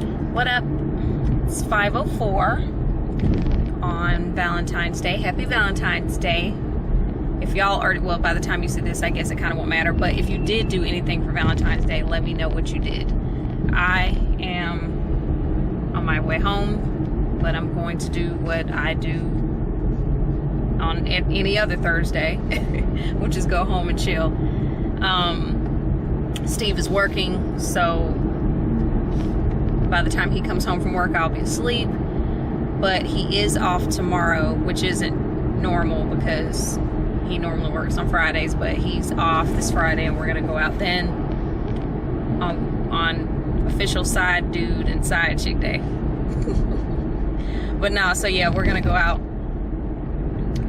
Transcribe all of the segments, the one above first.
What up? It's 5:04 on Valentine's Day. Happy Valentine's Day. If y'all are, well, by the time you see this, I guess it kind of won't matter, but if you did do anything for Valentine's Day, let me know what you did. I am on my way home, but I'm going to do what I do on any other Thursday, which is go home and chill. Steve is working, so by the time he comes home from work, I'll be asleep. But he is off tomorrow, which isn't normal because he normally works on Fridays, but he's off this Friday, and we're gonna go out then on official side dude and side chick day. But no, so yeah, we're gonna go out.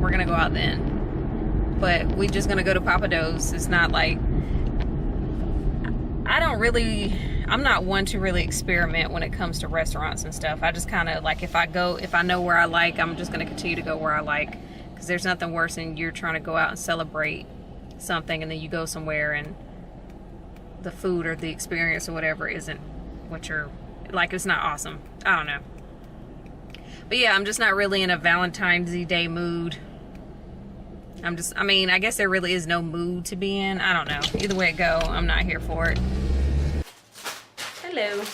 We're gonna go out then. But we're just gonna go to Papa Do's. It's not like, I'm not one to really experiment when it comes to restaurants and stuff. I just kind of like, if I know where I like, I'm just going to continue to go where I like. Because there's nothing worse than you're trying to go out and celebrate something, and then you go somewhere and the food or the experience or whatever isn't what you're, like, it's not awesome. I don't know. But yeah, I'm just not really in a Valentine's Day mood. I guess there really is no mood to be in. I don't know. Either way it go, I'm not here for it. Hello.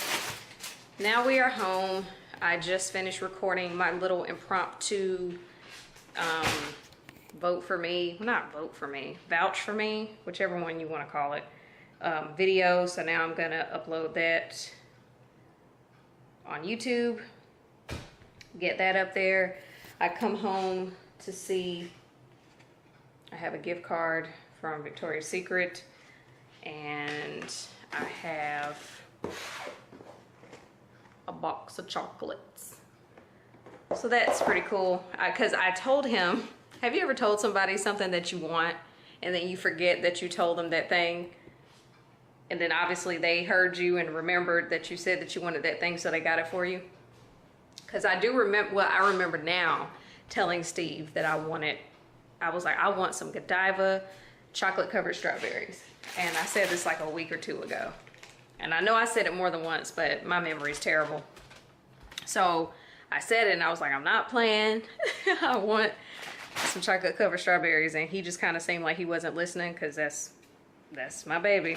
Now we are home. I just finished recording my little impromptu vouch for me, whichever one you want to call it, video. So now I'm gonna upload that on YouTube, get that up there. I come home to see I have a gift card from Victoria's Secret, and I have a box of chocolates. So that's pretty cool. Because I told him, have you ever told somebody something that you want and then you forget that you told them that thing? And then obviously they heard you and remembered that you said that you wanted that thing, so they got it for you? Because I do remember, well, I remember now telling Steve that I was like, I want some Godiva chocolate covered strawberries. And I said this like a week or two ago. And I know I said it more than once, but my memory is terrible. So I said it, and I was like, I'm not playing. I want some chocolate covered strawberries. And he just kind of seemed like he wasn't listening, because that's my baby.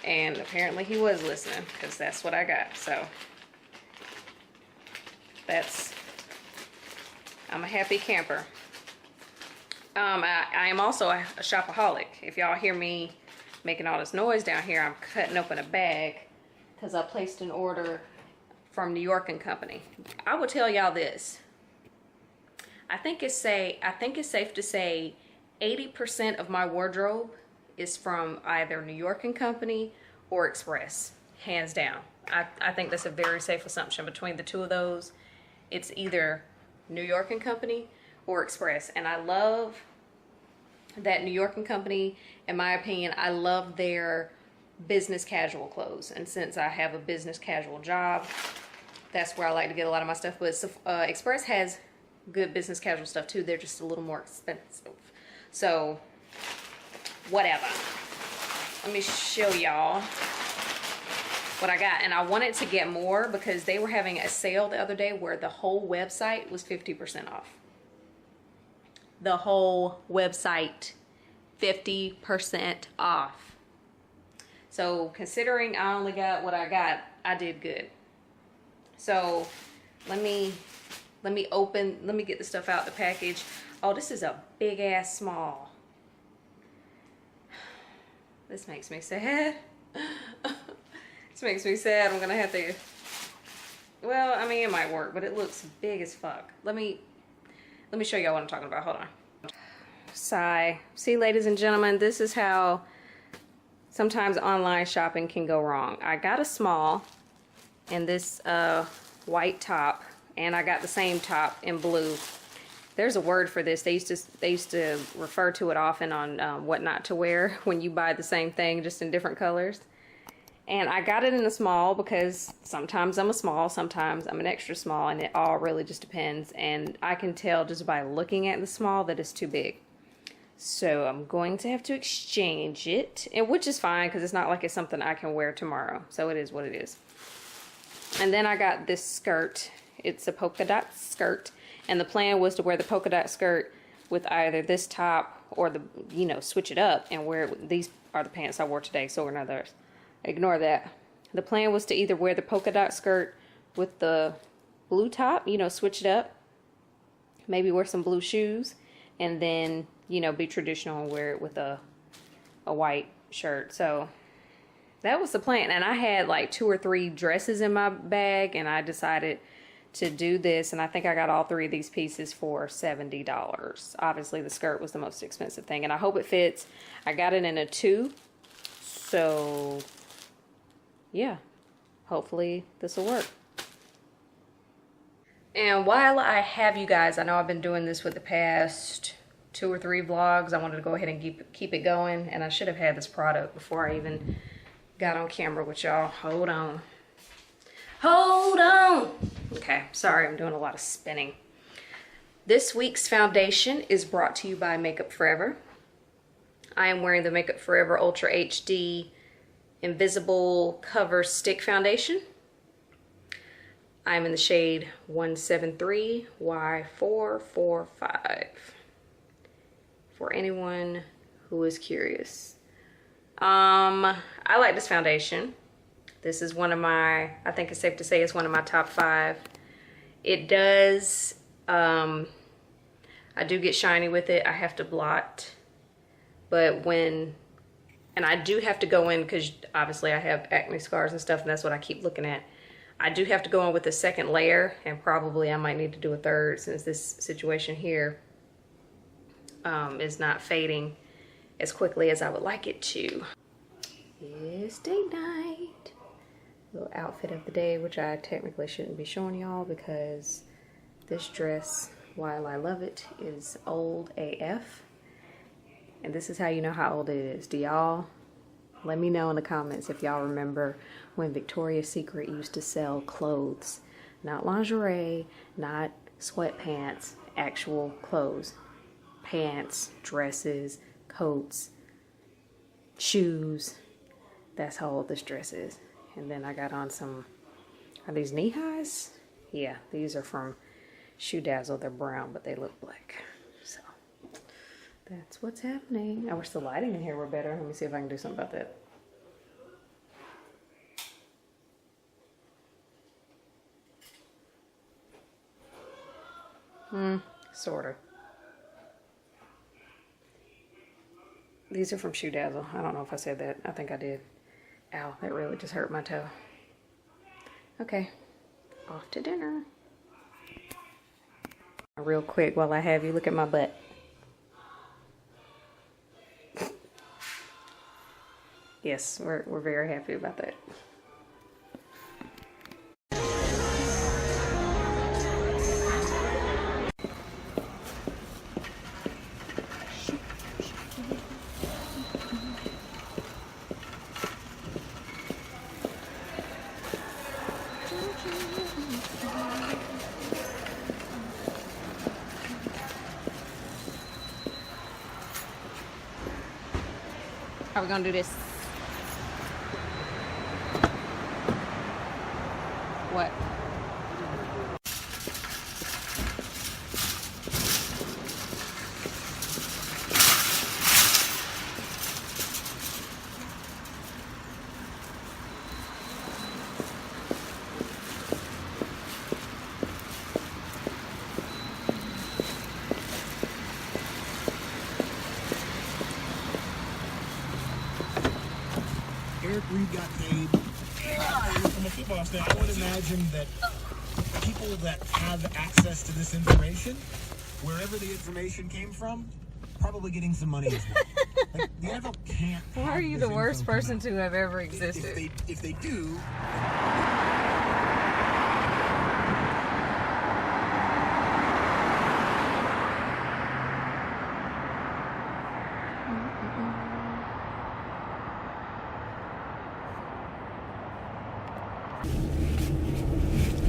And apparently he was listening, because that's what I got. So I'm a happy camper. I am also a shopaholic. If y'all hear me making all this noise down here, I'm cutting open a bag because I placed an order from New York and Company. I will tell y'all this. I think it's safe to say 80% of my wardrobe is from either New York and Company or Express, hands down. I think that's a very safe assumption. Between the two of those, it's either New York and Company or Express. And I love that New York and Company, in my opinion, I love their business casual clothes. And since I have a business casual job, that's where I like to get a lot of my stuff. But Express has good business casual stuff too. They're just a little more expensive. So, whatever. Let me show y'all what I got. And I wanted to get more because they were having a sale the other day where the whole website was 50% off. The whole website, 50% off. So considering I only got what I got, I did good. So let me get the stuff out the package. Oh, this is a big ass small. This makes me sad. This makes me sad. I'm gonna have to, well, I mean, it might work, but it looks big as fuck. Let me show y'all what I'm talking about. Hold on. Sigh. See, ladies and gentlemen, this is how sometimes online shopping can go wrong. I got a small in this white top, and I got the same top in blue. There's a word for this. They used to refer to it often on what not to wear when you buy the same thing just in different colors. And I got it in a small because sometimes I'm a small, sometimes I'm an extra small, and it all really just depends. And I can tell just by looking at the small that it's too big. So I'm going to have to exchange it, and which is fine because it's not like it's something I can wear tomorrow. So it is what it is. And then I got this skirt. It's a polka dot skirt. And the plan was to wear the polka dot skirt with either this top or the, you know, switch it up and wear it. These are the pants I wore today, so ignore that. The plan was to either wear the polka dot skirt with the blue top, you know, switch it up. Maybe wear some blue shoes. And then, you know, be traditional and wear it with a white shirt. So that was the plan. And I had like 2 or 3 dresses in my bag, and I decided to do this. And I think I got all 3 of these pieces for $70. Obviously the skirt was the most expensive thing, and I hope it fits. I got it in a 2. So yeah, hopefully this will work. And while I have you guys, I know I've been doing this with the past 2 or 3 vlogs. I wanted to go ahead and keep it going, and I should have had this product before I even got on camera with y'all. Hold on. Okay, sorry, I'm doing a lot of spinning. This week's foundation is brought to you by Makeup Forever. I am wearing the Makeup Forever Ultra HD Invisible Cover Stick Foundation. I'm in the shade 173Y445. For anyone who is curious. I like this foundation. This is one of my, I think it's safe to say it's one of my top 5. It does, I do get shiny with it. I have to blot. But and I do have to go in, because obviously I have acne scars and stuff, and that's what I keep looking at. I do have to go in with a second layer, and probably I might need to do a third, since this situation here is not fading as quickly as I would like it to. It's date night. Little outfit of the day, which I technically shouldn't be showing y'all, because this dress, while I love it, is old AF. And this is how you know how old it is. Do y'all, let me know in the comments if y'all remember when Victoria's Secret used to sell clothes. Not lingerie, not sweatpants, actual clothes. Pants, dresses, coats, shoes. That's how old this dress is. And then I got on some, are these knee highs? Yeah, these are from Shoe Dazzle. They're brown, but they look black. So that's what's happening. I wish the lighting in here were better. Let me see if I can do something about that. Sorta. These are from Shoe Dazzle. I don't know if I said that. I think I did. Ow, that really just hurt my toe. Okay, off to dinner. Real quick, while I have you, look at my butt. Yes, we're very happy about that. How are we gonna do this? What? Eric Reed got paid. From a football stand, I would imagine that people that have access to this information, wherever the information came from, probably getting some money as well. Like, the NFL can't. Why are you the worst person to have ever existed? If they do.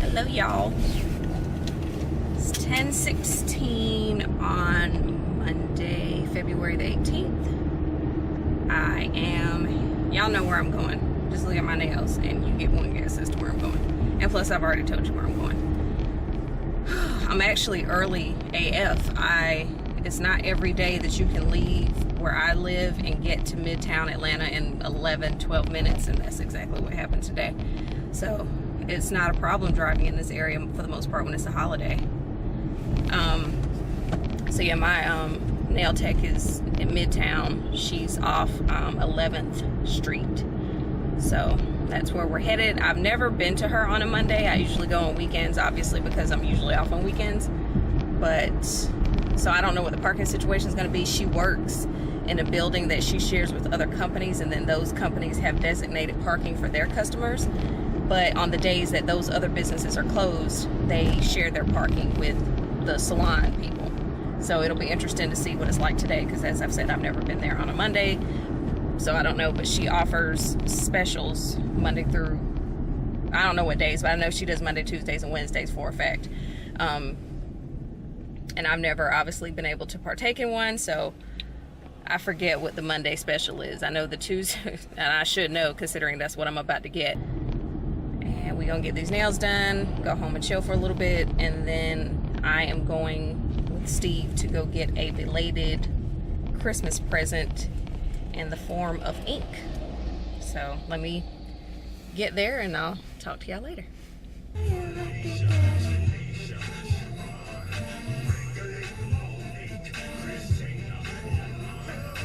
Hello, y'all. It's 10:16 on Monday, February the 18th. Y'all know where I'm going. Just look at my nails and you get one guess as to where I'm going. And plus, I've already told you where I'm going. I'm actually early AF. It's not every day that you can leave where I live and get to Midtown Atlanta in 11, 12 minutes, and that's exactly what happened today. So it's not a problem driving in this area for the most part when it's a holiday. So yeah, my nail tech is in Midtown. She's off 11th Street. So that's where we're headed. I've never been to her on a Monday. I usually go on weekends, obviously, because I'm usually off on weekends. But, so I don't know what the parking situation is going to be. She works in a building that she shares with other companies, and then those companies have designated parking for their customers. But on the days that those other businesses are closed, they share their parking with the salon people. So it'll be interesting to see what it's like today, because as I've said, I've never been there on a Monday. So I don't know, but she offers specials Monday through, I don't know what days, but I know she does Monday, Tuesdays, and Wednesdays for a fact. And I've never obviously been able to partake in one, so I forget what the Monday special is. I know the Tuesday, and I should know considering that's what I'm about to get. And we're gonna get these nails done, go home and chill for a little bit, and then I am going with Steve to go get a belated Christmas present in the form of ink. So let me get there and I'll talk to y'all later.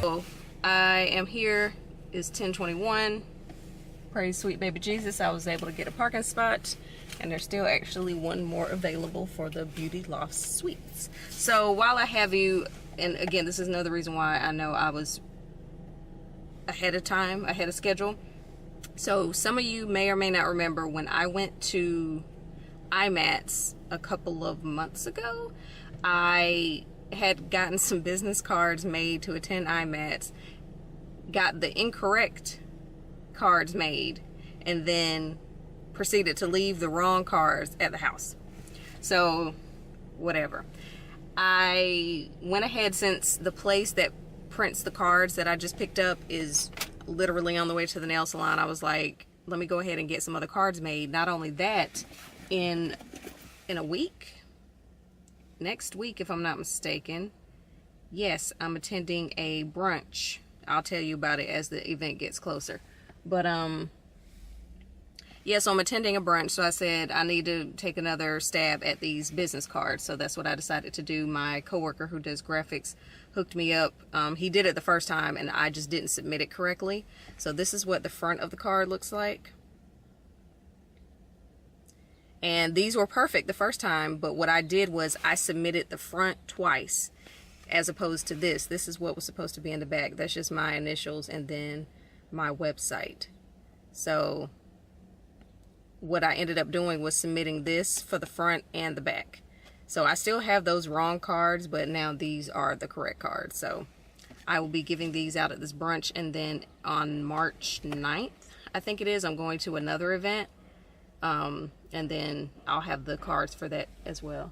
So I am here. It's 10:21. Praise sweet baby Jesus, I was able to get a parking spot, and there's still actually one more available for the Beauty Loft Suites. So while I have you, and again, this is another reason why I know I was ahead of time, ahead of schedule. So some of you may or may not remember when I went to IMATS a couple of months ago, I had gotten some business cards made to attend IMATS, got the incorrect cards made, and then proceeded to leave the wrong cards at the house. So whatever. I went ahead, since the place that prints the cards that I just picked up is literally on the way to the nail salon, I was like, let me go ahead and get some other cards made. Not only that, in a week, next week if I'm not mistaken, yes, I'm attending a brunch. I'll tell you about it as the event gets closer. But yeah, so I'm attending a brunch, so I said I need to take another stab at these business cards. So that's what I decided to do. My coworker who does graphics hooked me up. He did it the first time and I just didn't submit it correctly. So this is what the front of the card looks like. And these were perfect the first time, but what I did was I submitted the front twice as opposed to this. This is what was supposed to be in the back. That's just my initials and then my website. So what I ended up doing was submitting this for the front and the back. So I still have those wrong cards, but now these are the correct cards. So I will be giving these out at this brunch, and then on March 9th, I think it is, I'm going to another event. And then I'll have the cards for that as well.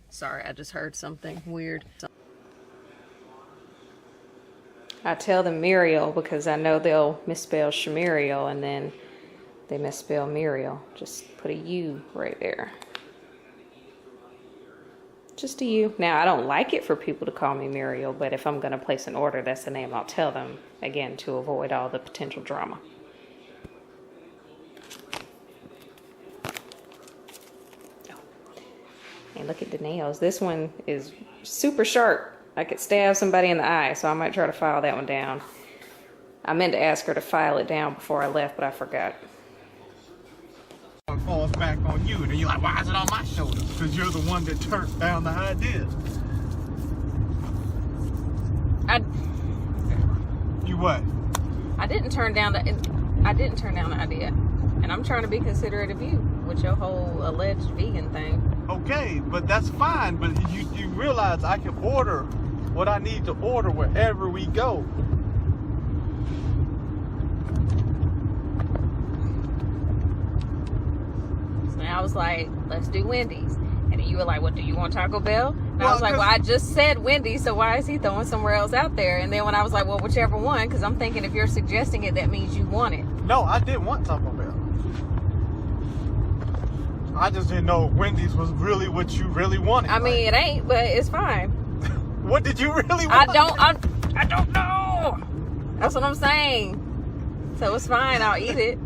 Sorry, I just heard something weird. I tell them Muriel because I know they'll misspell Shumuriel and then they misspell Muriel. Just put a U right there. Just a U. Now, I don't like it for people to call me Muriel, but if I'm going to place an order, that's the name I'll tell them, again, to avoid all the potential drama. And look at the nails. This one is super sharp. I could stab somebody in the eye, so I might try to file that one down. I meant to ask her to file it down before I left, but I forgot. It falls back on you, and then you're like, why is it on my shoulders? Because you're the one that turned down the idea. You what? I didn't turn down the idea. And I'm trying to be considerate of you with your whole alleged vegan thing. Okay, but that's fine. But you realize I can order what I need to order wherever we go. So I was like, let's do Wendy's. And then you were like, what, do you want Taco Bell? And I was like, well, I just said Wendy's, so why is he throwing somewhere else out there? And then when I was like, well, whichever one, because I'm thinking if you're suggesting it, that means you want it. No, I didn't want Taco Bell. I just didn't know if Wendy's was really what you really wanted. I mean, it ain't, but it's fine. What did you really want? I don't know. That's what I'm saying. So it's fine. I'll eat it.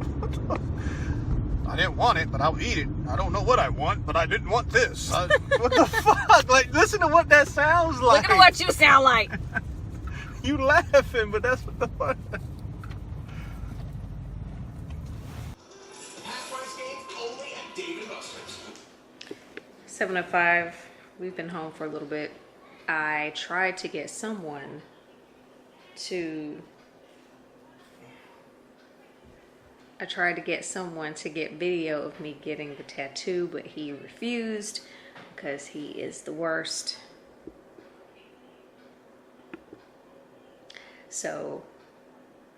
I didn't want it, but I'll eat it. I don't know what I want, but I didn't want this. What the fuck? Like, listen to what that sounds like. Look at what you sound like. You laughing, but that's what the fuck. 7:05. We've been home for a little bit. I tried to get someone to get video of me getting the tattoo, but he refused because he is the worst. So,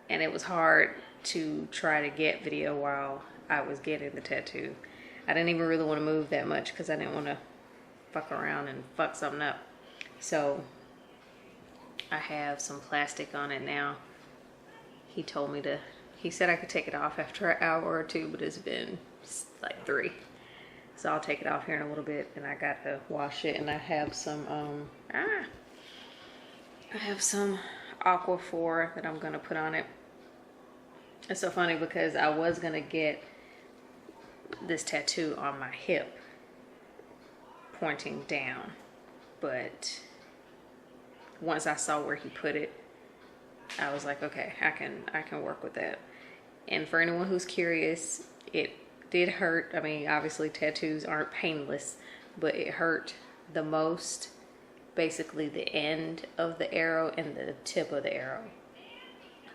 and it was hard to try to get video while I was getting the tattoo. I didn't even really want to move that much because I didn't want to fuck around and fuck something up. So I have some plastic on it now. He said I could take it off after an hour or two, but it's been like 3. So I'll take it off here in a little bit, and I got to wash it, and I have some Aquaphor that I'm gonna put on it. It's so funny because I was gonna get this tattoo on my hip pointing down, but once I saw where he put it, I was like, okay, I can work with that. And for anyone who's curious, it did hurt. I mean, obviously tattoos aren't painless, but it hurt the most, basically the end of the arrow and the tip of the arrow.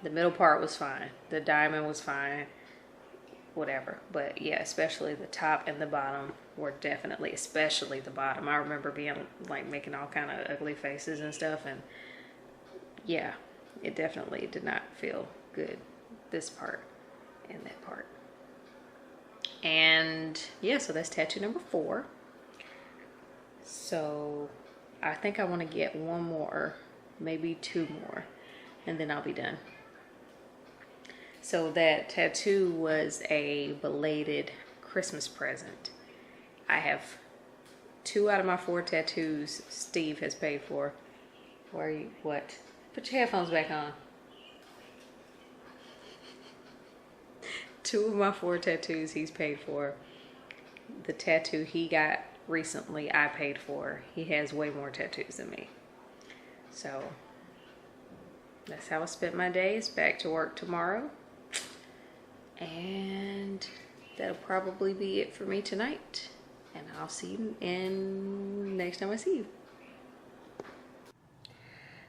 The middle part was fine. The diamond was fine. Whatever. But yeah, especially the top and the bottom were definitely, especially the bottom. I remember being like making all kind of ugly faces and stuff, and yeah, it definitely did not feel good. This part and that part. And yeah, so that's tattoo number 4. So I think I want to get one more, maybe 2 more, and then I'll be done. So that tattoo was a belated Christmas present. I have 2 out of my 4 tattoos Steve has paid for. Where are you? What? Put your headphones back on. 2 of my 4 tattoos he's paid for. The tattoo he got recently I paid for. He has way more tattoos than me. So that's how I spent my days. Back to work tomorrow. And that'll probably be it for me tonight. And I'll see you next time I see you.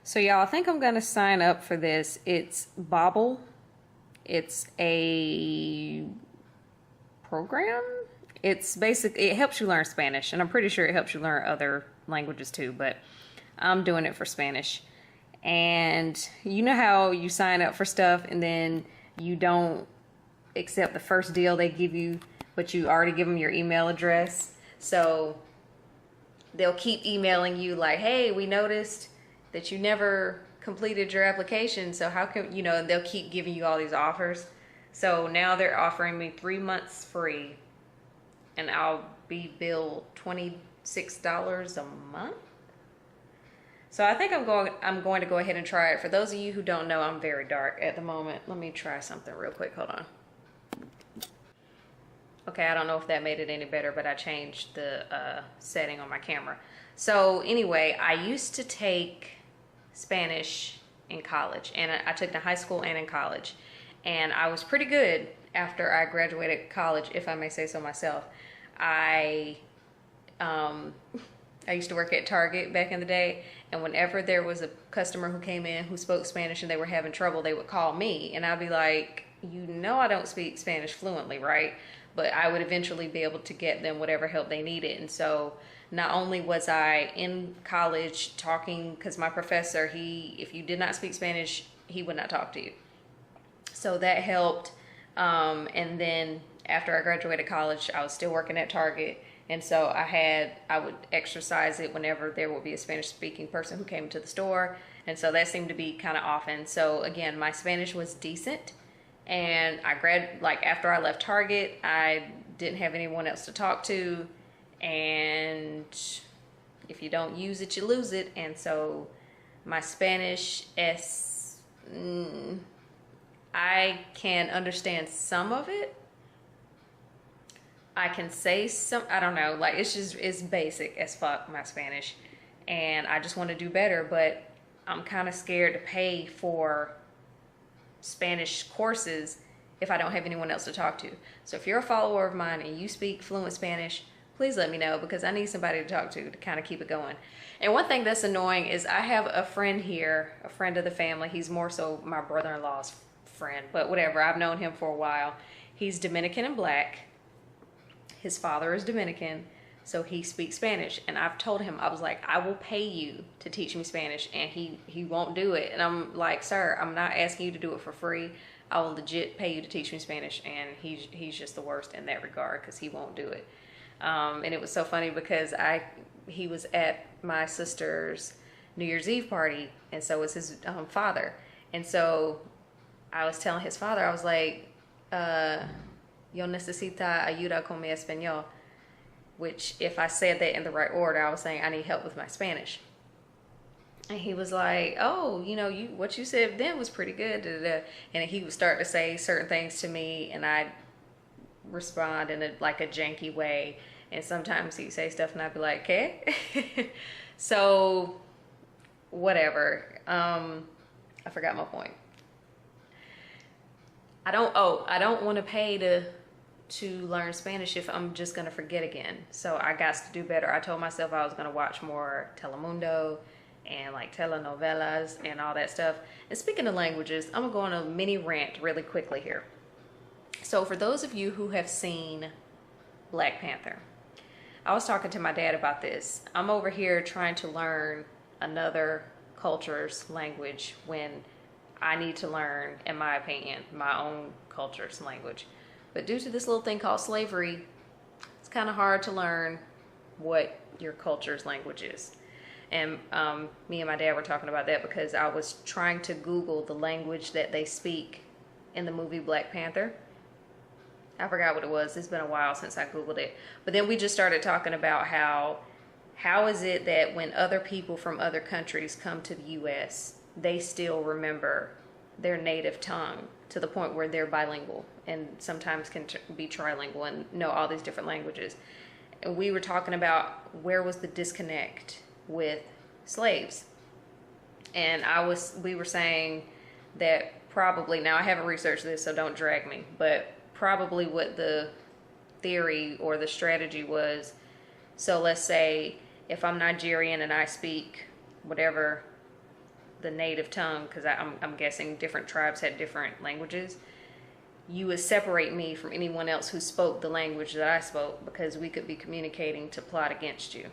So y'all, I think I'm gonna sign up for this. It's Bobble. It's a program. It's basically, it helps you learn Spanish, and I'm pretty sure it helps you learn other languages too, but I'm doing it for Spanish. And you know how you sign up for stuff and then you don't accept the first deal they give you, but you already give them your email address. So they'll keep emailing you like, hey, we noticed that you never completed your application, so how can, you know, they'll keep giving you all these offers. So now they're offering me 3 months free, and I'll be billed $26 a month. So I think I'm going to go ahead and try it. For those of you who don't know, I'm very dark at the moment. Let me try something real quick. Hold on. Okay, I don't know if that made it any better, but I changed the setting on my camera. So anyway, I used to take Spanish in college, and I took it in high school and in college, and I was pretty good after I graduated college, if I may say so myself. I used to work at Target back in the day, and whenever there was a customer who came in who spoke Spanish and they were having trouble, they would call me, and I'd be like, you know I don't speak Spanish fluently, right? But I would eventually be able to get them whatever help they needed. And so not only was I in college talking, because my professor, if you did not speak Spanish, he would not talk to you. So that helped. And then after I graduated college, I was still working at Target. And so I would exercise it whenever there would be a Spanish speaking person who came to the store. And so that seemed to be kind of often. So again, my Spanish was decent. And after I left Target, I didn't have anyone else to talk to. And if you don't use it, you lose it. And so my Spanish I can understand some of it. I can say some, I don't know, like it's basic as fuck, my Spanish. And I just want to do better, but I'm kind of scared to pay for Spanish courses if I don't have anyone else to talk to. So if you're a follower of mine and you speak fluent Spanish, please let me know, because I need somebody to talk to kind of keep it going. And one thing that's annoying is I have a friend here, a friend of the family. He's more so my brother-in-law's friend, but whatever. I've known him for a while. He's Dominican and black. His father is Dominican, so he speaks Spanish. And I've told him, I was like, I will pay you to teach me Spanish, and he won't do it. And I'm like, sir, I'm not asking you to do it for free. I will legit pay you to teach me Spanish. And he's just the worst in that regard, because he won't do it. And it was so funny because he was at my sister's New Year's Eve party, and so was his father. And so I was telling his father, I was like, yo necesita ayuda con mi español, which if I said that in the right order, I was saying I need help with my Spanish. And he was like, oh, what you said then was pretty good. Da, da, da. And he would start to say certain things to me, and I'd respond in a janky way. And sometimes he'd say stuff and I'd be like, okay. So whatever. I forgot my point. I don't want to pay to learn Spanish if I'm just going to forget again. So I got to do better. I told myself I was going to watch more Telemundo and telenovelas and all that stuff. And speaking of languages, I'm going to go on a mini rant really quickly here. So for those of you who have seen Black Panther, I was talking to my dad about this. I'm over here trying to learn another culture's language when I need to learn, in my opinion, my own culture's language. But due to this little thing called slavery, it's kind of hard to learn what your culture's language is. And me and my dad were talking about that because I was trying to Google the language that they speak in the movie Black Panther. I forgot what it was. It's been a while since I Googled it. But then we just started talking about how is it that when other people from other countries come to the U.S., they still remember their native tongue to the point where they're bilingual and sometimes can be trilingual and know all these different languages. And we were talking about where was the disconnect with slaves. And we were saying that probably, now I haven't researched this, so don't drag me, but probably what the theory or the strategy was. So let's say if I'm Nigerian and I speak whatever the native tongue, because I'm guessing different tribes had different languages, you would separate me from anyone else who spoke the language that I spoke, because we could be communicating to plot against you.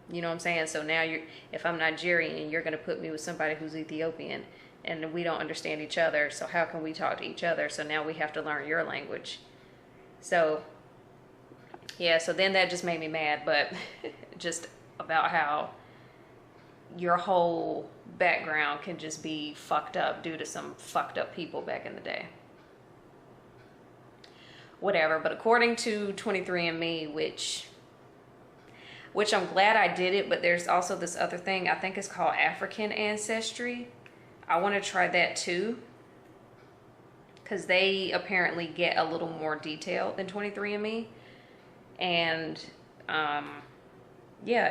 You know what I'm saying? So now if I'm Nigerian, you're going to put me with somebody who's Ethiopian, and we don't understand each other, so how can we talk to each other? So now we have to learn your language. So yeah, so then that just made me mad, but just about how your whole background can just be fucked up due to some fucked up people back in the day. Whatever, but according to 23andMe, which I'm glad I did it, but there's also this other thing, I think it's called African Ancestry. I want to try that too, because they apparently get a little more detail than 23andMe. And yeah,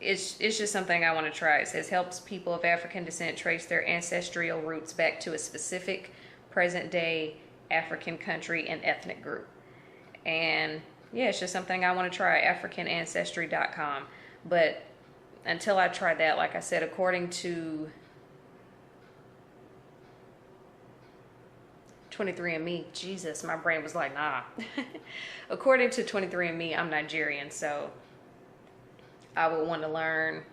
it's just something I want to try. It says helps people of African descent trace their ancestral roots back to a specific present day African country and ethnic group. And yeah, it's just something I want to try, AfricanAncestry.com. But until I try that, like I said, according to 23andMe, Jesus, my brain was like, nah. According to 23andMe, I'm Nigerian, so I would want to learn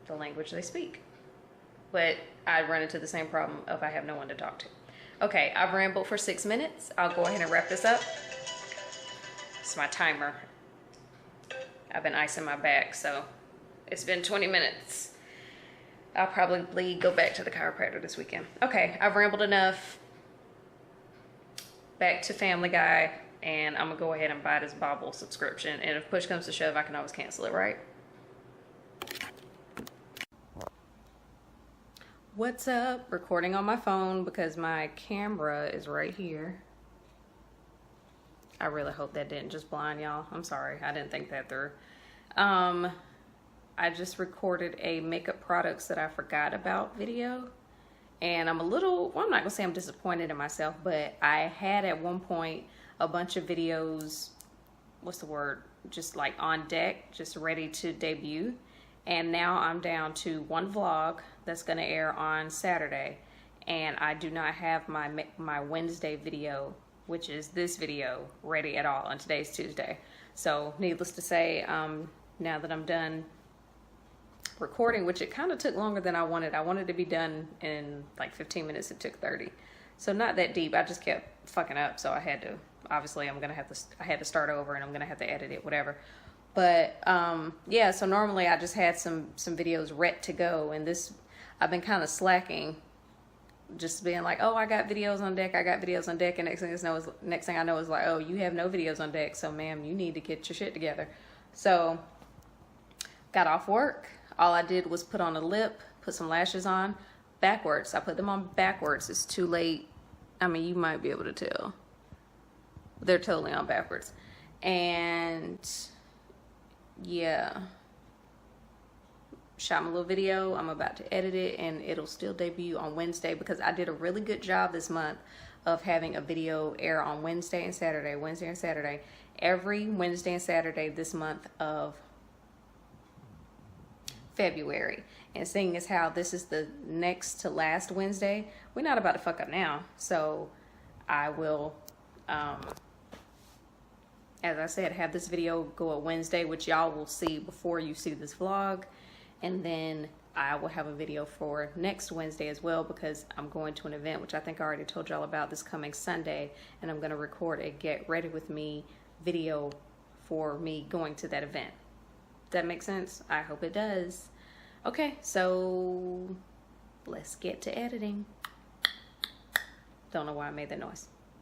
the language they speak. But I'd run into the same problem if I have no one to talk to. Okay, I've rambled for 6 minutes. I'll go ahead and wrap this up. It's my timer. I've been icing my back, so it's been 20 minutes. I'll probably go back to the chiropractor this weekend. Okay, I've rambled enough. back to Family Guy, and I'm gonna go ahead and buy this Bobble subscription. And if push comes to shove, I can always cancel it, right? What's up? Recording on my phone because my camera is right here. I really hope that didn't just blind y'all. I'm sorry, I didn't think that through. I just recorded a makeup products that I forgot about video. And I'm a little, well, I'm not gonna say I'm disappointed in myself, but I had at one point a bunch of videos, what's the word? Just like on deck, just ready to debut. And now I'm down to one vlog that's gonna air on Saturday. And I do not have my Wednesday video, which is this video, ready at all, and today's Tuesday. So needless to say, now that I'm done recording, which it kind of took longer than I wanted to be done in like 15 minutes, it took 30. So not that deep, I just kept fucking up, so I had to, obviously I had to start over, and I'm gonna have to edit it, whatever. But yeah, so normally I just had some videos ready to go, and this, I've been kind of slacking, just being like, oh, I got videos on deck, and next thing I know is like, oh, you have no videos on deck, so ma'am, you need to get your shit together. So got off work. All I did was put on a lip, put some lashes on backwards. I put them on backwards. It's too late. I mean, you might be able to tell. They're totally on backwards. And yeah, shot my little video. I'm about to edit it, and it'll still debut on Wednesday because I did a really good job this month of having a video air on Wednesday and Saturday, every Wednesday and Saturday this month of February. And seeing as how this is the next to last Wednesday, we're not about to fuck up now. So I will, as I said, have this video go a Wednesday, which y'all will see before you see this vlog. And then I will have a video for next Wednesday as well, because I'm going to an event, which I think I already told y'all about, this coming Sunday. And I'm going to record a get ready with me video for me going to that event. That makes sense? I hope it does. Okay, so let's get to editing. Don't know why I made that noise.